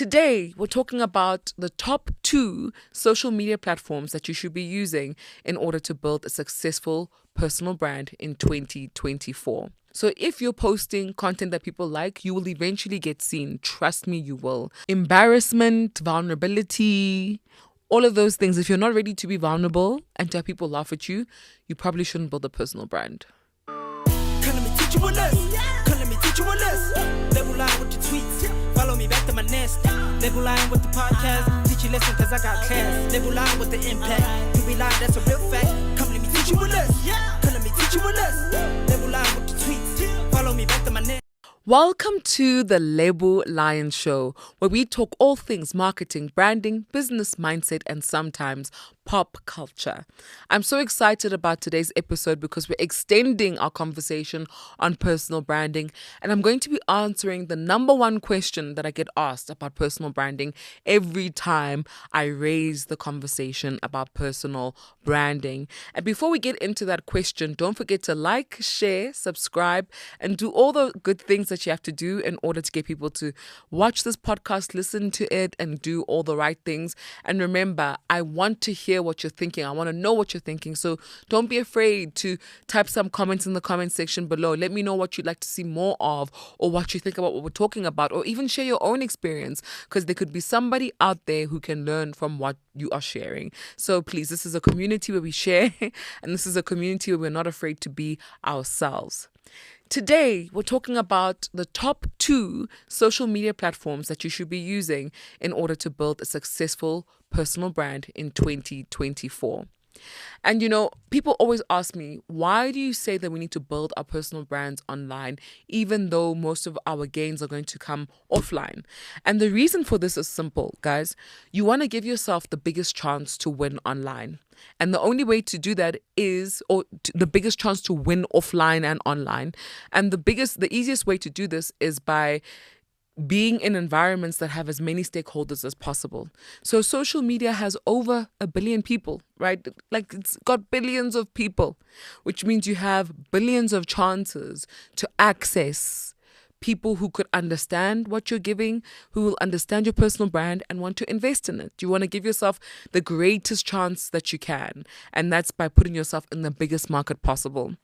Today, we're talking about the top 2 social media platforms that you should be using in order to build a successful personal brand in 2024. So if you're posting content that people like, you will eventually get seen. Trust me, you will. Embarrassment, vulnerability, all of those things. If you're not ready to be vulnerable and to have people laugh at you, you probably shouldn't build a personal brand. Let me teach you a lesson. Let me teach you a lesson. Lebo Lion with the tweets. Follow me back to my nest. Lebo Lion with the podcast. Teach you lesson cause I got class. Lebo Lion with the impact. You be lying, that's a real fact. Come let me teach you a lesson. Let me teach you a lesson. Lebo Lion with the tweets. Follow me back to my nest. Welcome to the Lebo Lion Show, where we talk all things marketing, branding, business mindset, and sometimes pop culture. I'm so excited about today's episode because we're extending our conversation on personal branding, and I'm going to be answering the number one question that I get asked about personal branding every time I raise the conversation about personal branding. And before we get into that question, don't forget to like, share, subscribe, and do all the good things that you have to do in order to get people to watch this podcast, listen to it, and do all the right things. And remember, I want to hear what you're thinking. I want to know what you're thinking. So don't be afraid to type some comments in the comment section below. Let me know what you'd like to see more of, or what you think about what we're talking about, or even share your own experience, because there could be somebody out there who can learn from what you are sharing. So please, this is a community where we share, and this is a community where we're not afraid to be ourselves. Today, we're talking about the top 2 social media platforms that you should be using in order to build a successful personal brand in 2024. And people always ask me, why do you say that we need to build our personal brands online, even though most of our gains are going to come offline? And the reason for this is simple, guys. You want to give yourself the biggest chance to win online. And the only way to do that is, the biggest chance to win offline and online. And the easiest way to do this is by being in environments that have as many stakeholders as possible. So social media has over 1 billion people, right? Like, it's got billions of people, which means you have billions of chances to access people who could understand what you're giving, who will understand your personal brand and want to invest in it. You want to give yourself the greatest chance that you can. And that's by putting yourself in the biggest market possible.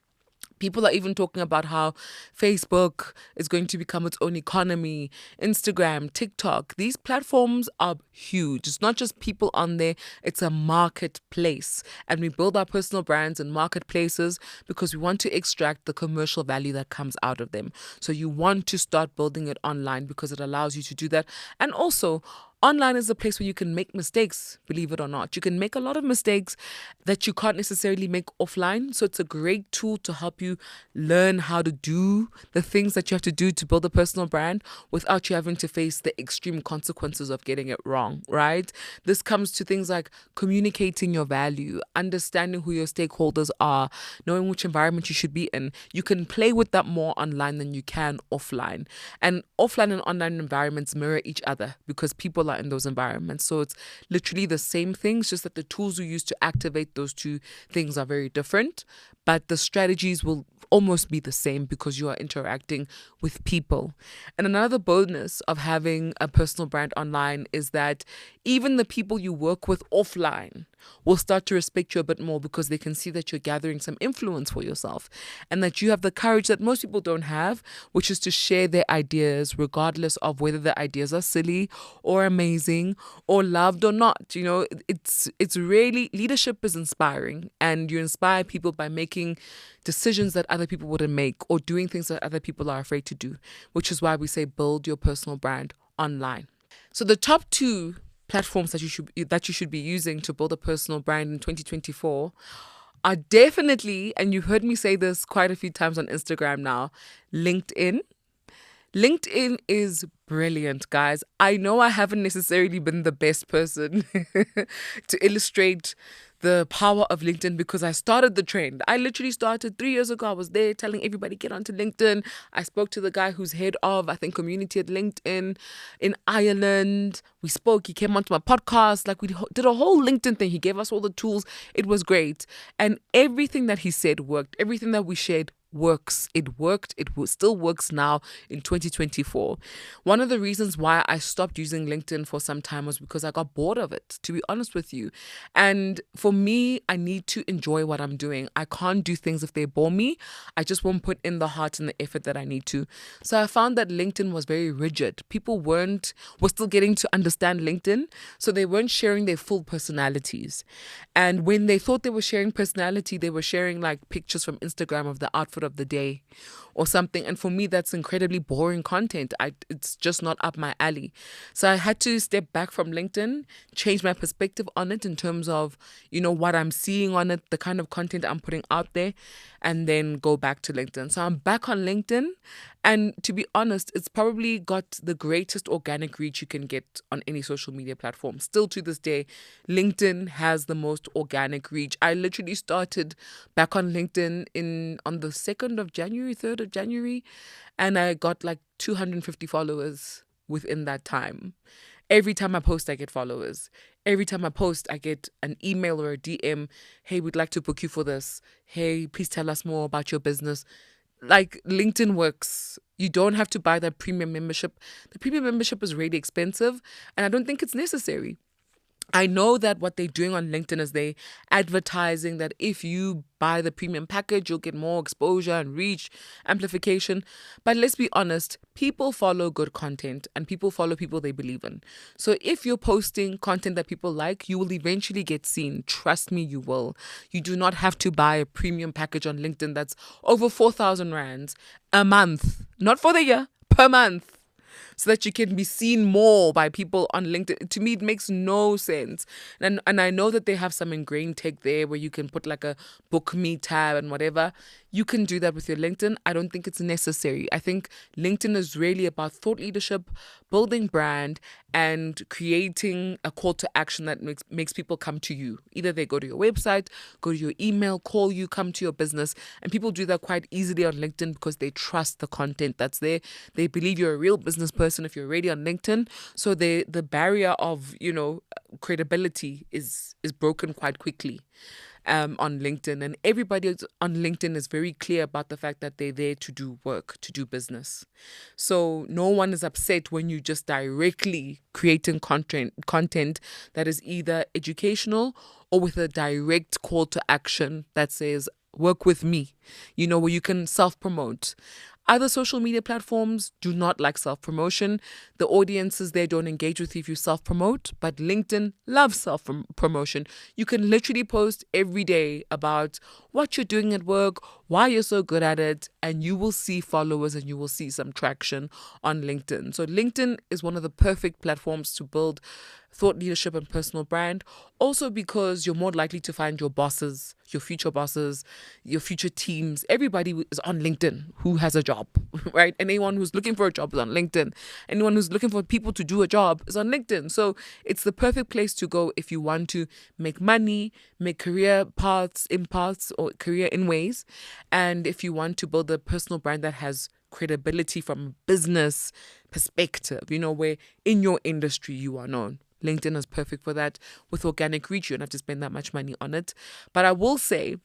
People are even talking about how Facebook is going to become its own economy, Instagram, TikTok. These platforms are huge. It's not just people on there, it's a marketplace. And we build our personal brands in marketplaces because we want to extract the commercial value that comes out of them. So you want to start building it online because it allows you to do that. And also, online is a place where you can make mistakes, believe it or not. You can make a lot of mistakes that you can't necessarily make offline. So it's a great tool to help you learn how to do the things that you have to do to build a personal brand without you having to face the extreme consequences of getting it wrong, right? This comes to things like communicating your value, understanding who your stakeholders are, knowing which environment you should be in. You can play with that more online than you can offline. And offline and online environments mirror each other because people are in those environments. So it's literally the same things, just that the tools you use to activate those two things are very different, but the strategies will almost be the same because you are interacting with people. And another bonus of having a personal brand online is that even the people you work with offline will start to respect you a bit more because they can see that you're gathering some influence for yourself and that you have the courage that most people don't have, which is to share their ideas regardless of whether the ideas are silly or amazing or loved or not. It's really, leadership is inspiring, and you inspire people by making decisions that other people wouldn't make or doing things that other people are afraid to do, which is why we say build your personal brand online. So the top 2 platforms that you should be using to build a personal brand in 2024 are definitely, and you've heard me say this quite a few times on Instagram now, LinkedIn. LinkedIn is brilliant, guys. I know I haven't necessarily been the best person to illustrate the power of LinkedIn because I started the trend. I literally started 3 years ago. I was there telling everybody, get onto LinkedIn. I spoke to the guy who's head of, I think, community at LinkedIn in Ireland. We spoke. He came onto my podcast. Like, we did a whole LinkedIn thing. He gave us all the tools. It was great. And everything that he said worked. Everything that we shared works. It worked. Still works now in 2024. One of the reasons why I stopped using LinkedIn for some time was because I got bored of it, to be honest with you. And for me, I need to enjoy what I'm doing. I can't do things if they bore me. I just won't put in the heart and the effort that I need to. So I found that LinkedIn was very rigid. People were still getting to understand LinkedIn, so they weren't sharing their full personalities. And when they thought they were sharing personality, they were sharing like pictures from Instagram of the outfit of the day or something. And for me, that's incredibly boring content. It's just not up my alley. So I had to step back from LinkedIn, change my perspective on it in terms of, what I'm seeing on it, the kind of content I'm putting out there, and then go back to LinkedIn. So I'm back on LinkedIn. And to be honest, it's probably got the greatest organic reach you can get on any social media platform. Still to this day, LinkedIn has the most organic reach. I literally started back on LinkedIn on the 2nd of January, 3rd of January, and I got like 250 followers within that time. Every time I post, I get followers. Every time I post, I get an email or a DM. Hey, we'd like to book you for this. Hey, please tell us more about your business. Like, LinkedIn works. You don't have to buy that premium membership. The premium membership is really expensive, and I don't think it's necessary. I know that what they're doing on LinkedIn is they advertising that if you buy the premium package, you'll get more exposure and reach, amplification. But let's be honest, people follow good content and people follow people they believe in. So if you're posting content that people like, you will eventually get seen. Trust me, you will. You do not have to buy a premium package on LinkedIn that's over 4,000 rands a month, not for the year, per month, so that you can be seen more by people on LinkedIn. To me, it makes no sense. And I know that they have some ingrained tech there where you can put like a book me tab and whatever. You can do that with your LinkedIn. I don't think it's necessary. I think LinkedIn is really about thought leadership, building brand, and creating a call to action that makes people come to you. Either they go to your website, go to your email, call you, come to your business. And people do that quite easily on LinkedIn because they trust the content that's there. They believe you're a real business person if you're already on LinkedIn. So the barrier of, credibility is broken quite quickly. On LinkedIn, and everybody on LinkedIn is very clear about the fact that they're there to do work, to do business. So no one is upset when you just directly creating content that is either educational or with a direct call to action that says, work with me, where you can self-promote. Other social media platforms do not like self-promotion. The audiences there don't engage with you if you self-promote, but LinkedIn loves self-promotion. You can literally post every day about what you're doing at work, why you're so good at it, and you will see followers and you will see some traction on LinkedIn. So LinkedIn is one of the perfect platforms to build thought leadership and personal brand. Also because you're more likely to find your bosses, your future teams. Everybody is on LinkedIn who has a job, right? Anyone who's looking for a job is on LinkedIn. Anyone who's looking for people to do a job is on LinkedIn. So it's the perfect place to go if you want to make money, make career paths, or career in ways. And if you want to build a personal brand that has credibility from a business perspective, where in your industry you are known. LinkedIn is perfect for that. With organic reach, you don't have to spend that much money on it. But I will say,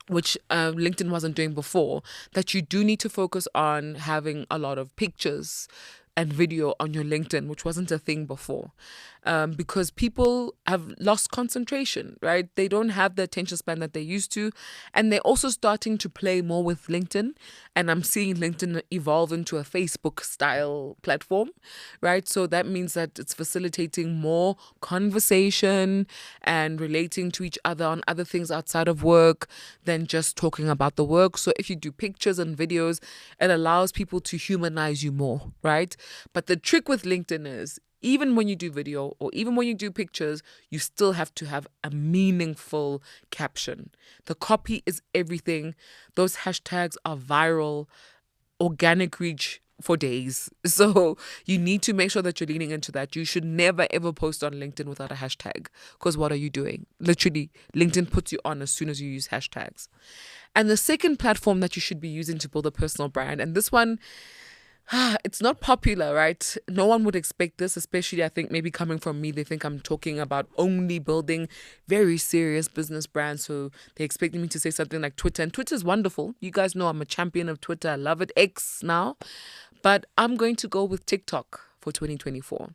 which LinkedIn wasn't doing before, that you do need to focus on having a lot of pictures and video on your LinkedIn, which wasn't a thing before, because people have lost concentration, right? They don't have the attention span that they used to, and they're also starting to play more with LinkedIn. And I'm seeing LinkedIn evolve into a Facebook style platform, right? So that means that it's facilitating more conversation and relating to each other on other things outside of work than just talking about the work. So if you do pictures and videos, it allows people to humanize you more, right? But the trick with LinkedIn is, even when you do video or even when you do pictures, you still have to have a meaningful caption. The copy is everything. Those hashtags are viral, organic reach for days. So you need to make sure that you're leaning into that. You should never ever post on LinkedIn without a hashtag, because what are you doing? Literally, LinkedIn puts you on as soon as you use hashtags. And the second platform that you should be using to build a personal brand, and this one, It's not popular, right? No one would expect this, especially I think maybe coming from me, they think I'm talking about only building very serious business brands. So they expecting me to say something like Twitter. And Twitter is wonderful. You guys know I'm a champion of Twitter. I love it. X now. But I'm going to go with TikTok for 2024.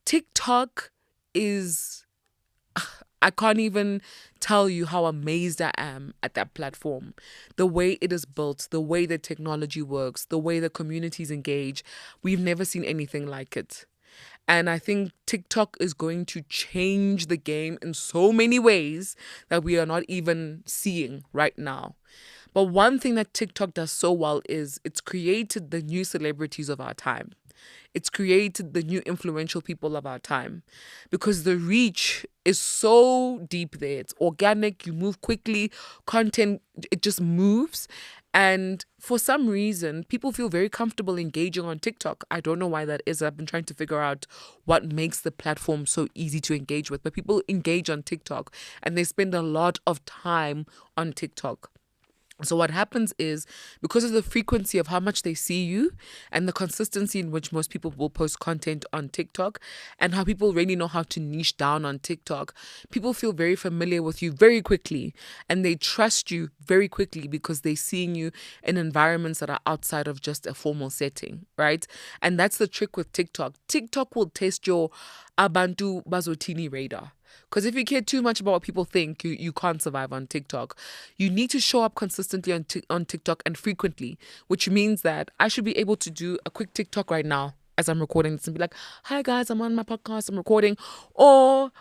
TikTok is, I can't even tell you how amazed I am at that platform. The way it is built, the way the technology works, the way the communities engage. We've never seen anything like it. And I think TikTok is going to change the game in so many ways that we are not even seeing right now. But one thing that TikTok does so well is it's created the new celebrities of our time. It's created the new influential people of our time because the reach is so deep there. It's organic, you move quickly, content, it just moves. And for some reason, people feel very comfortable engaging on TikTok. I don't know why that is. I've been trying to figure out what makes the platform so easy to engage with. But people engage on TikTok and they spend a lot of time on TikTok. So what happens is because of the frequency of how much they see you and the consistency in which most people will post content on TikTok and how people really know how to niche down on TikTok, people feel very familiar with you very quickly and they trust you very quickly because they're seeing you in environments that are outside of just a formal setting, right? And that's the trick with TikTok. TikTok will test your Abantu Bazotini radar. Because if you care too much about what people think, you can't survive on TikTok. You need to show up consistently on TikTok and frequently, which means that I should be able to do a quick TikTok right now as I'm recording this and be like, hi guys, I'm on my podcast, I'm recording. Or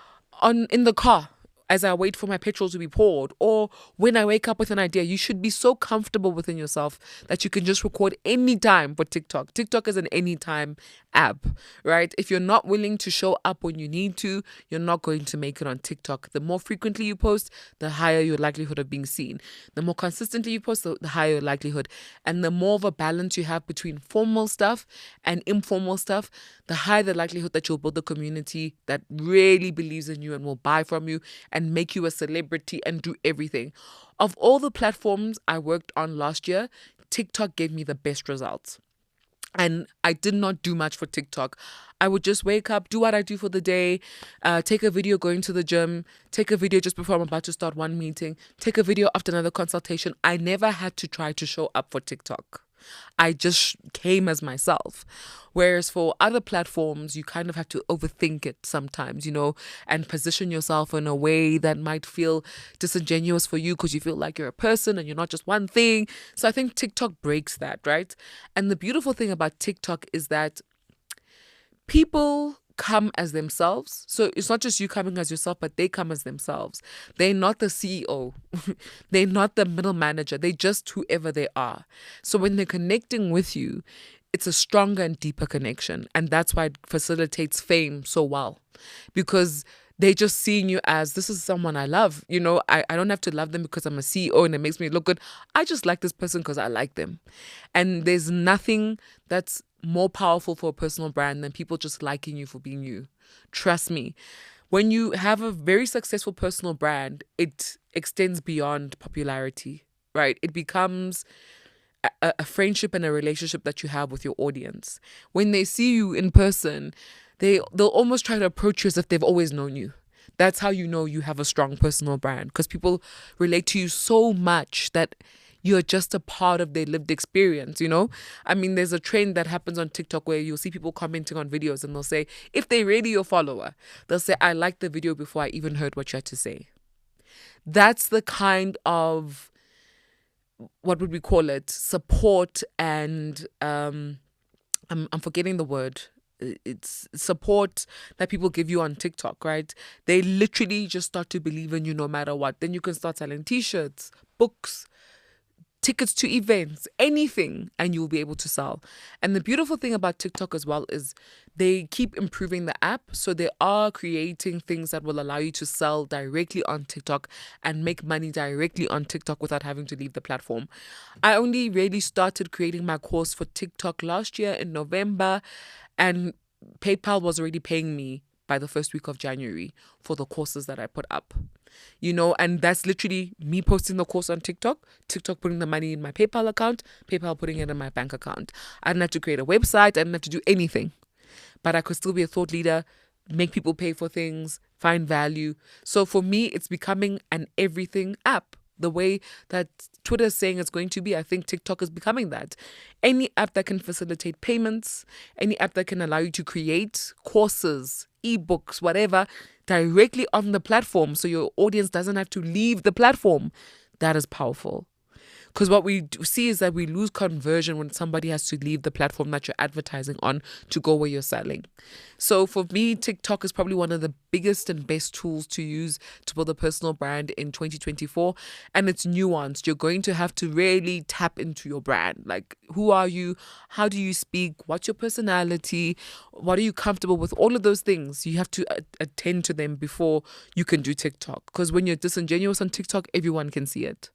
in the car as I wait for my petrol to be poured, or when I wake up with an idea. You should be so comfortable within yourself that you can just record anytime for TikTok. TikTok is an anytime app, right? If you're not willing to show up when you need to, you're not going to make it on TikTok. The more frequently you post, the higher your likelihood of being seen. The more consistently you post, the higher your likelihood. And the more of a balance you have between formal stuff and informal stuff, the higher the likelihood that you'll build a community that really believes in you and will buy from you and make you a celebrity and do everything. Of all the platforms I worked on last year, TikTok gave me the best results. And I did not do much for TikTok. I would just wake up, do what I do for the day, take a video going to the gym, take a video just before I'm about to start one meeting, take a video after another consultation. I never had to try to show up for TikTok. I just came as myself. Whereas for other platforms, you kind of have to overthink it sometimes, and position yourself in a way that might feel disingenuous for you because you feel like you're a person and you're not just one thing. So I think TikTok breaks that, right? And the beautiful thing about TikTok is that people come as themselves. So it's not just you coming as yourself, but they come as themselves. They're not the CEO. They're not the middle manager. They're just whoever they are. So when they're connecting with you, it's a stronger and deeper connection. And that's why it facilitates fame so well. Because they're just seeing you as, this is someone I love. I don't have to love them because I'm a CEO and it makes me look good. I just like this person because I like them. And there's nothing that's more powerful for a personal brand than people just liking you for being you. Trust me. When you have a very successful personal brand, it extends beyond popularity, right? It becomes a friendship and a relationship that you have with your audience. When they see you in person, they'll almost try to approach you as if they've always known you. That's how you know you have a strong personal brand, because people relate to you so much that you're just a part of their lived experience, I mean, there's a trend that happens on TikTok where you'll see people commenting on videos and they'll say, if they're really your follower, they'll say, I liked the video before I even heard what you had to say. That's the kind of, what would we call it, support and I'm forgetting the word. It's support that people give you on TikTok, right? They literally just start to believe in you no matter what. Then you can start selling t-shirts, books, tickets to events, anything, and you'll be able to sell. And the beautiful thing about TikTok as well is they keep improving the app. So they are creating things that will allow you to sell directly on TikTok and make money directly on TikTok without having to leave the platform. I only really started creating my course for TikTok last year in November, and PayPal was already paying me by the first week of January for the courses that I put up. And that's literally me posting the course on TikTok putting the money in my PayPal account, PayPal putting it in my bank account. I didn't have to create a website. I didn't have to do anything. But I could still be a thought leader, make people pay for things, find value. So for me, it's becoming an everything app. The way that Twitter is saying it's going to be, I think TikTok is becoming that. Any app that can facilitate payments, any app that can allow you to create courses, ebooks, whatever, directly on the platform so your audience doesn't have to leave the platform. That is powerful. Because what we see is that we lose conversion when somebody has to leave the platform that you're advertising on to go where you're selling. So for me, TikTok is probably one of the biggest and best tools to use to build a personal brand in 2024. And it's nuanced. You're going to have to really tap into your brand. Like, who are you? How do you speak? What's your personality? What are you comfortable with? All of those things. You have to attend to them before you can do TikTok. Because when you're disingenuous on TikTok, everyone can see it.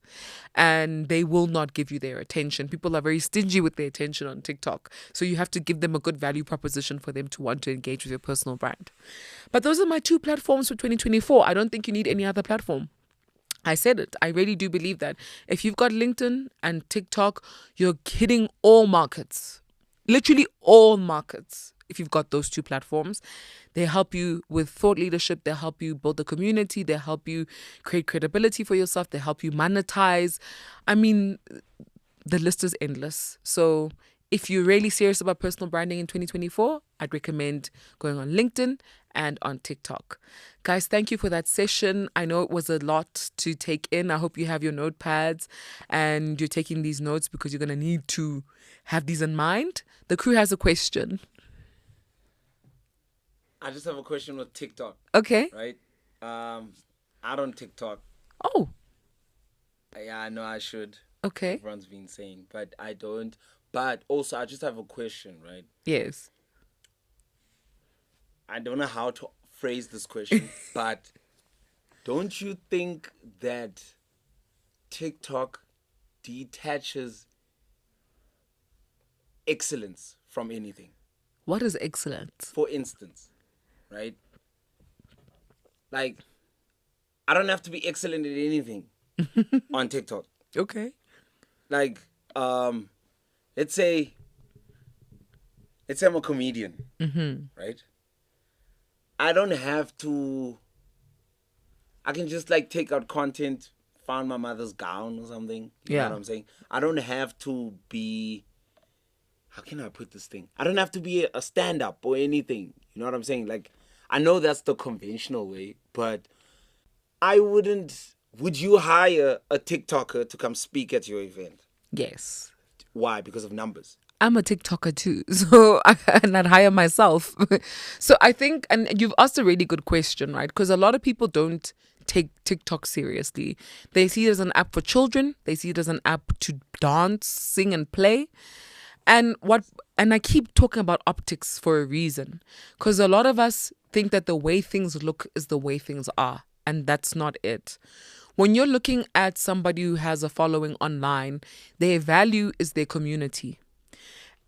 And they will not give you their attention. People are very stingy with their attention on TikTok. So you have to give them a good value proposition for them to want to engage with your personal brand. But those are my 2 platforms for 2024. I don't think you need any other platform. I said it. I really do believe that. If you've got LinkedIn and TikTok, you're hitting all markets. Literally all markets. If you've got those 2 platforms, they help you with thought leadership. They help you build a community. They help you create credibility for yourself. They help you monetize. I mean, the list is endless. So if you're really serious about personal branding in 2024, I'd recommend going on LinkedIn and on TikTok. Guys, thank you for that session. I know it was a lot to take in. I hope you have your notepads and you're taking these notes because you're going to need to have these in mind. The crew has a question. I just have a question with TikTok. Okay. Right? I don't TikTok. Oh. Yeah, I know I should. Okay. Everyone's been saying, but I don't. But also, I just have a question, right? Yes. I don't know how to phrase this question, but don't you think that TikTok detaches excellence from anything? What is excellence? For instance, right? Like, I don't have to be excellent at anything on TikTok. Okay. Like, let's say I'm a comedian, right? I don't have to. I can just like take out content, found my mother's gown or something. You know what I'm saying? I don't have to be. How can I put this thing? I don't have to be a stand-up or anything. You know what I'm saying? Like, I know that's the conventional way, but I wouldn't. Would you hire a TikToker to come speak at your event? Yes. Why? Because of numbers. I'm a TikToker too, so and I'd hire myself. So I think, and you've asked a really good question, right? Because a lot of people don't take TikTok seriously. They see it as an app for children. They see it as an app to dance, sing, and play. And I keep talking about optics for a reason, because a lot of us think that the way things look is the way things are, and that's not it. When you're looking at somebody who has a following online, their value is their community.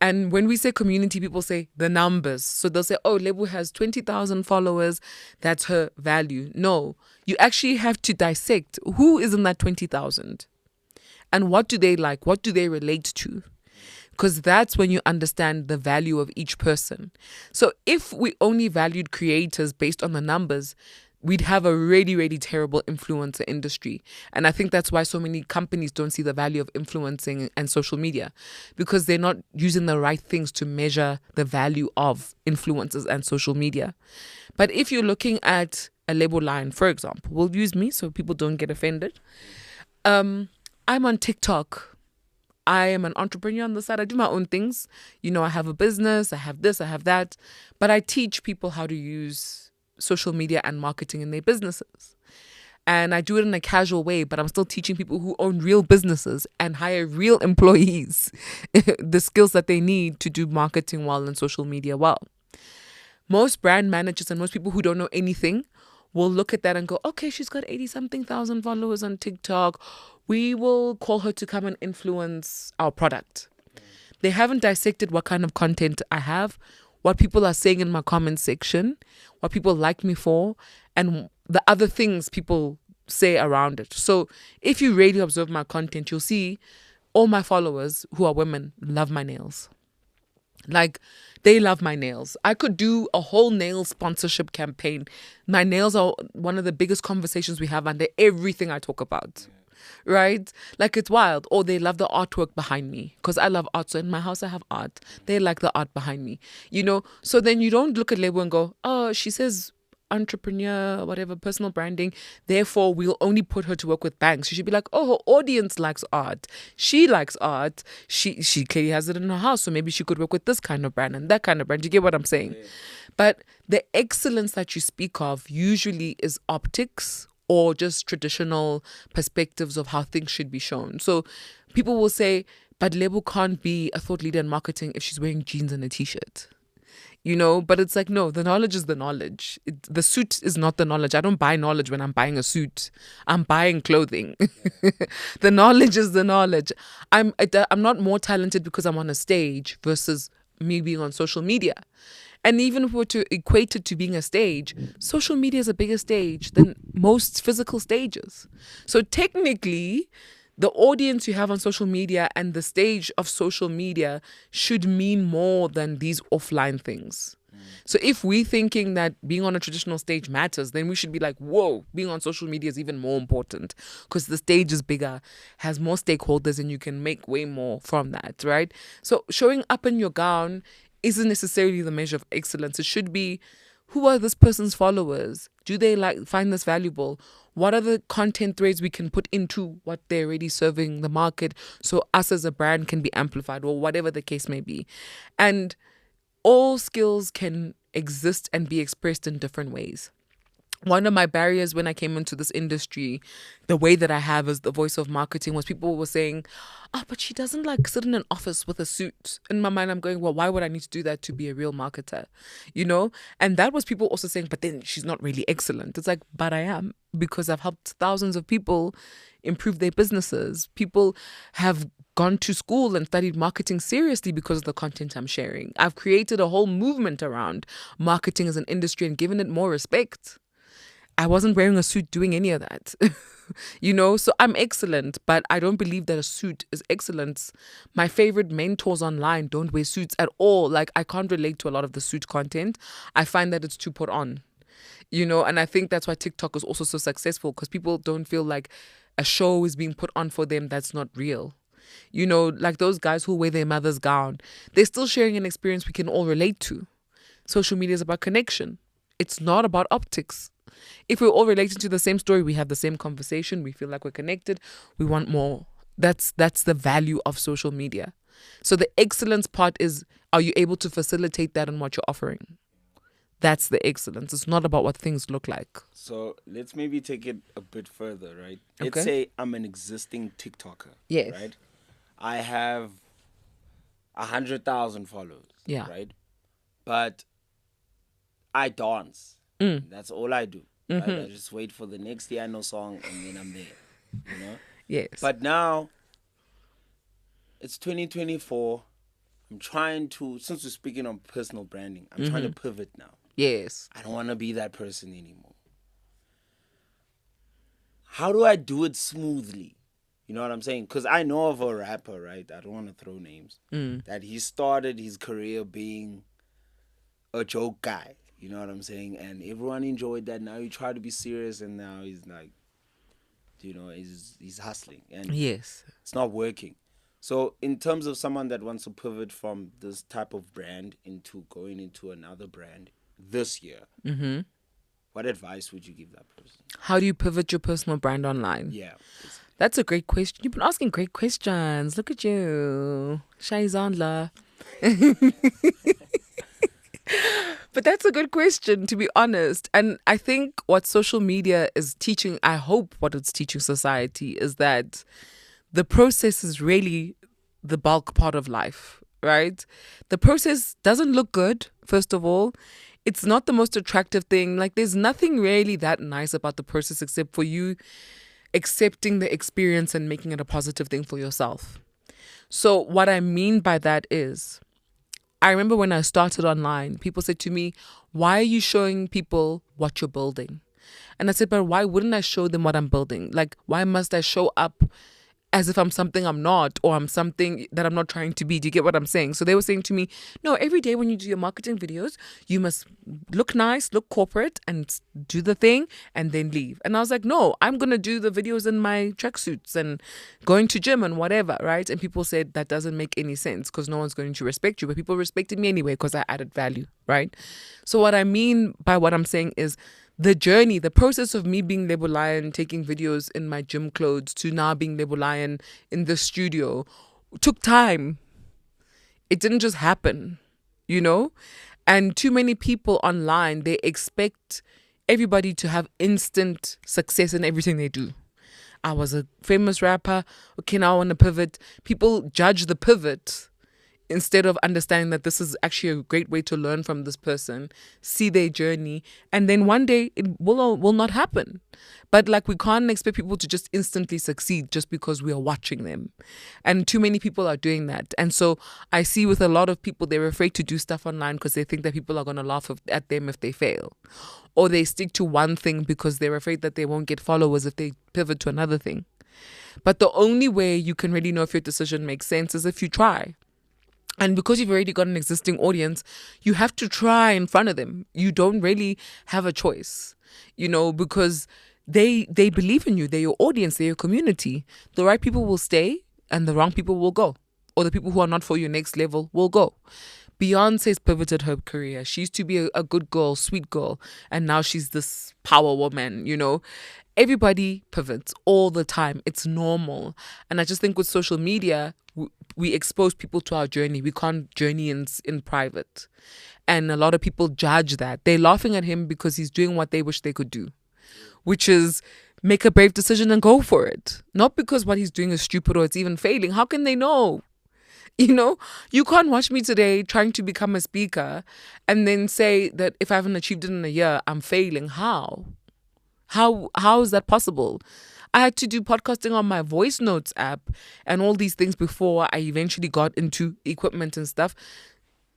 And when we say community, people say the numbers. So they'll say, oh, Lebo has 20,000 followers. That's her value. No, you actually have to dissect who is in that 20,000 and what do they like? What do they relate to? Because that's when you understand the value of each person. So if we only valued creators based on the numbers, we'd have a really, really terrible influencer industry. And I think that's why so many companies don't see the value of influencing and social media, because they're not using the right things to measure the value of influencers and social media. But if you're looking at a Lebo Lion, for example, we'll use me so people don't get offended. I'm on TikTok. I am an entrepreneur on the side. I do my own things. You know, I have a business, I have this, I have that. But I teach people how to use social media and marketing in their businesses. And I do it in a casual way, but I'm still teaching people who own real businesses and hire real employees the skills that they need to do marketing well and social media well. Most brand managers and most people who don't know anything will look at that and go, okay, she's got 80-something thousand followers on TikTok. We will call her to come and influence our product. They haven't dissected what kind of content I have, what people are saying in my comment section, what people like me for, and the other things people say around it. So if you really observe my content, you'll see all my followers who are women love my nails. Like, they love my nails. I could do a whole nail sponsorship campaign. My nails are one of the biggest conversations we have under everything I talk about. Right? Like, it's wild. Or they love the artwork behind me because I love art. So in my house, I have art. They like the art behind me, you know? So then you don't look at Lebo and go, oh, she says entrepreneur, whatever, personal branding. Therefore, we'll only put her to work with banks. She should be like, oh, her audience likes art. She likes art. She clearly has it in her house. So maybe she could work with this kind of brand and that kind of brand. You get what I'm saying? Yeah. But the excellence that you speak of usually is optics or just traditional perspectives of how things should be shown. So people will say, but Lebo can't be a thought leader in marketing if she's wearing jeans and a t-shirt. You know, but it's like, no, the knowledge is the knowledge. The suit is not the knowledge. I don't buy knowledge when I'm buying a suit. I'm buying clothing. The knowledge is the knowledge. I'm not more talented because I'm on a stage versus me being on social media. And even if we're to equate it to being a stage, social media is a bigger stage than most physical stages. So technically, the audience you have on social media and the stage of social media should mean more than these offline things. So if we're thinking that being on a traditional stage matters, then we should be like, whoa, being on social media is even more important because the stage is bigger, has more stakeholders, and you can make way more from that, right? So showing up in your gown isn't necessarily the measure of excellence. It should be, who are this person's followers? Do they find this valuable? What are the content threads we can put into what they're already serving the market so us as a brand can be amplified, or whatever the case may be? And all skills can exist and be expressed in different ways. One of my barriers when I came into this industry, the way that I have as the voice of marketing, was people were saying, oh, but she doesn't sit in an office with a suit. In my mind, I'm going, well, why would I need to do that to be a real marketer? You know? And that was people also saying, but then she's not really excellent. It's like, but I am, because I've helped thousands of people improve their businesses. People have gone to school and studied marketing seriously because of the content I'm sharing. I've created a whole movement around marketing as an industry and given it more respect. I wasn't wearing a suit doing any of that, you know, so I'm excellent, but I don't believe that a suit is excellence. My favorite mentors online don't wear suits at all. Like, I can't relate to a lot of the suit content. I find that it's too put on, you know, and I think that's why TikTok is also so successful, because people don't feel like a show is being put on for them that's not real. You know, like those guys who wear their mother's gown, they're still sharing an experience we can all relate to. Social media is about connection. It's not about optics. If we're all relating to the same story, we have the same conversation, we feel like we're connected, we want more. That's the value of social media. So the excellence part is, are you able to facilitate that in what you're offering? That's the excellence. It's not about what things look like. So let's maybe take it a bit further, right? Okay. Let's say I'm an existing TikToker. Yes. Right? I have 100,000 followers. Yeah. Right? But I dance. That's all I do. Right? I just wait for the next Yano song and then I'm there. You know? Yes. But now it's 2024. I'm trying to, since we're speaking on personal branding, I'm trying to pivot now. Yes. I don't want to be that person anymore. How do I do it smoothly? You know what I'm saying? Because I know of a rapper, right? I don't want to throw names. That he started his career being a joke guy. You know what I'm saying? And everyone enjoyed that. Now he tried to be serious, and now he's like, you know, he's hustling. And yes, it's not working. So in terms of someone that wants to pivot from this type of brand into going into another brand this year, what advice would you give that person? How do you pivot your personal brand online? Yeah. Basically. That's a great question. You've been asking great questions. Look at you. Shay Zandler. But that's a good question, to be honest. And I think what social media is teaching, I hope what it's teaching society, is that the process is really the bulk part of life, right? The process doesn't look good, first of all. It's not the most attractive thing. Like, there's nothing really that nice about the process except for you accepting the experience and making it a positive thing for yourself. So what I mean by that is, I remember when I started online, people said to me, why are you showing people what you're building? And I said, but why wouldn't I show them what I'm building? Like, why must I show up as if I'm something I'm not, or I'm something that I'm not trying to be? Do you get what I'm saying? So they were saying to me, no, every day when you do your marketing videos, you must look nice, look corporate, and do the thing and then leave. And I was like, no, I'm going to do the videos in my tracksuits and going to gym and whatever, right? And people said that doesn't make any sense because no one's going to respect you. But people respected me anyway because I added value, right? So what I mean by what I'm saying is, the journey, the process of me being Lebo Lion, taking videos in my gym clothes, to now being Lebo Lion in the studio, took time. It didn't just happen, you know? And too many people online, they expect everybody to have instant success in everything they do. I was a famous rapper. Okay, now I want to pivot. People judge the pivot instead of understanding that this is actually a great way to learn from this person, see their journey, and then one day it will not happen. But like, we can't expect people to just instantly succeed just because we are watching them. And too many people are doing that. And so I see with a lot of people, they're afraid to do stuff online because they think that people are going to laugh at them if they fail. Or they stick to one thing because they're afraid that they won't get followers if they pivot to another thing. But the only way you can really know if your decision makes sense is if you try. And because you've already got an existing audience, you have to try in front of them. You don't really have a choice, you know, because they believe in you. They're your audience. They're your community. The right people will stay and the wrong people will go. Or the people who are not for your next level will go. Beyonce's pivoted her career. She used to be a good girl, sweet girl. And now she's this power woman, you know. Everybody pivots all the time. It's normal. And I just think with social media, we expose people to our journey. We can't journey in private. And a lot of people judge that. They're laughing at him because he's doing what they wish they could do, which is make a brave decision and go for it. Not because what he's doing is stupid or it's even failing. How can they know? You know, you can't watch me today trying to become a speaker and then say that if I haven't achieved it in a year, I'm failing. How is that possible? I had to do podcasting on my voice notes app and all these things before I eventually got into equipment and stuff.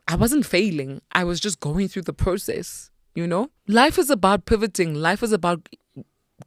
I wasn't failing. I was just going through the process, you know? Life is about pivoting. Life is about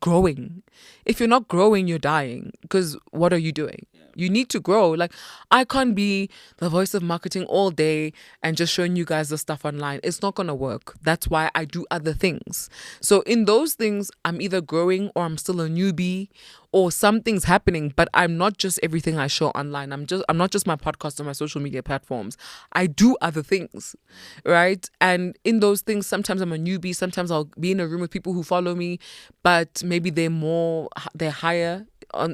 growing. If you're not growing, you're dying. Because what are you doing? You need to grow. Like, I can't be the voice of marketing all day and just showing you guys the stuff online. It's not going to work. That's why I do other things. So in those things, I'm either growing or I'm still a newbie or something's happening, but I'm not just everything I show online. I'm not just my podcast on my social media platforms. I do other things, right? And in those things, sometimes I'm a newbie. Sometimes I'll be in a room with people who follow me, but maybe they're higher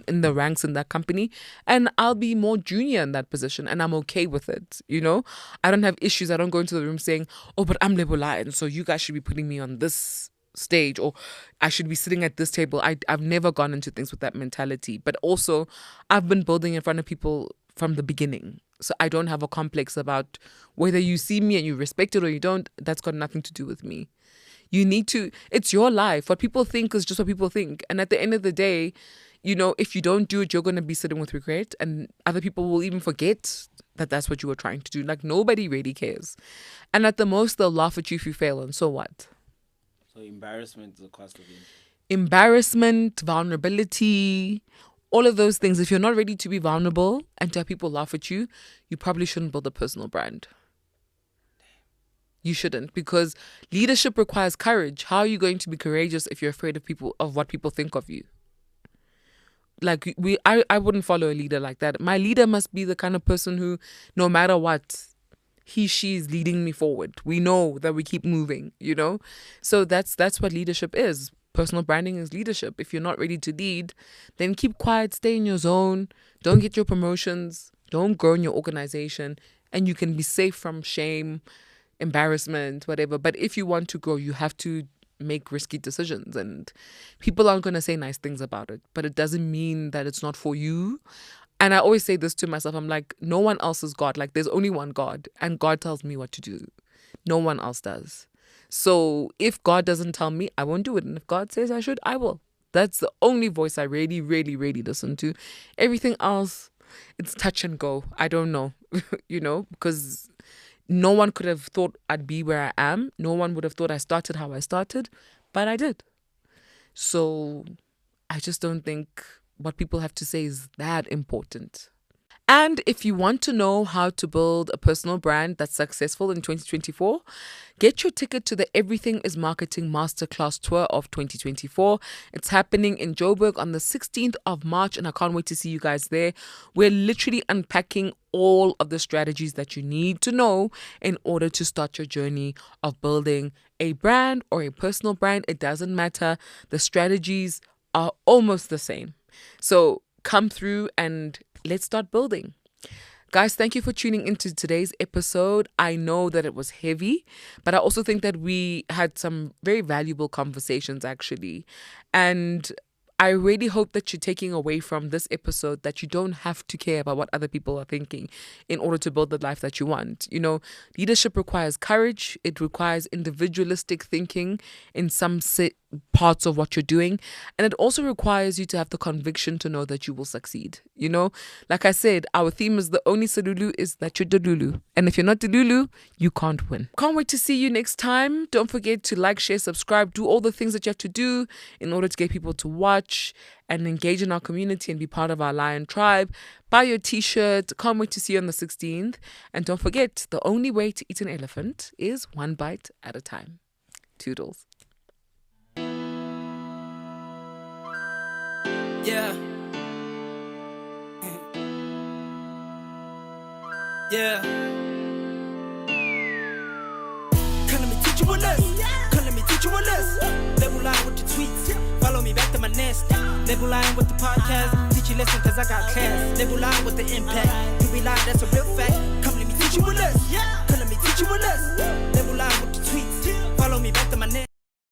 in the ranks in that company, and I'll be more junior in that position, and I'm okay with it, you know? I don't have issues. I don't go into the room saying, oh, but I'm Lebo Lion, so you guys should be putting me on this stage, or I should be sitting at this table. I've never gone into things with that mentality. But also, I've been building in front of people from the beginning, so I don't have a complex about whether you see me and you respect it or you don't. That's got nothing to do with me. You need to, it's your life. What people think is just what people think, and at the end of the day, you know, if you don't do it, you're going to be sitting with regret, and other people will even forget that that's what you were trying to do. Like, nobody really cares. And at the most, they'll laugh at you if you fail, and so what? So embarrassment is the cost of entry. Embarrassment, vulnerability, all of those things. If you're not ready to be vulnerable and to have people laugh at you, you probably shouldn't build a personal brand. You shouldn't, because leadership requires courage. How are you going to be courageous if you're afraid of what people think of you? Like, I wouldn't follow a leader like that. My leader must be the kind of person who, no matter what, she is leading me forward. We know that we keep moving, you know? So that's what leadership is. Personal branding is leadership. If you're not ready to lead, then keep quiet, stay in your zone, don't get your promotions, don't grow in your organization, and you can be safe from shame, embarrassment, whatever. But if you want to grow, you have to make risky decisions, and people aren't going to say nice things about it, but it doesn't mean that it's not for you. And I always say this to myself, I'm like, no one else is God. Like, there's only one God, and God tells me what to do. No one else does. So if God doesn't tell me, I won't do it. And if God says I should, I will. That's the only voice I really, really, really listen to. Everything else, it's touch and go. I don't know, you know, because No one could have thought I'd be where I am. No one would have thought I started how I started, but I did. So I just don't think what people have to say is that important. And if you want to know how to build a personal brand that's successful in 2024, get your ticket to the Everything is Marketing Masterclass Tour of 2024. It's happening in Joburg on the 16th of March, and I can't wait to see you guys there. We're literally unpacking all of the strategies that you need to know in order to start your journey of building a brand or a personal brand. It doesn't matter. The strategies are almost the same. So come through and let's start building. Guys, thank you for tuning into today's episode. I know that it was heavy, but I also think that we had some very valuable conversations actually. And I really hope that you're taking away from this episode that you don't have to care about what other people are thinking in order to build the life that you want. You know, leadership requires courage. It requires individualistic thinking in some parts of what you're doing. And it also requires you to have the conviction to know that you will succeed. You know, like I said, our theme is the only Salulu is that you're Delulu. And if you're not Delulu, you can't win. Can't wait to see you next time. Don't forget to like, share, subscribe, do all the things that you have to do in order to get people to watch and engage in our community and be part of our Lion tribe. Buy your t-shirt. Can't wait to see you on the 16th. And don't forget, the only way to eat an elephant is one bite at a time. Toodles. Yeah. Yeah. Come let me teach you a lesson. Come let me teach you a lesson. Lebo Lion with the tweets. Follow me back to my nest. Lebo Lion with the podcast. Teach you lesson cause I got class. Lebo Lion with the impact. You be lying, that's a real fact. Come let me teach you a lesson. Come let me teach you a lesson.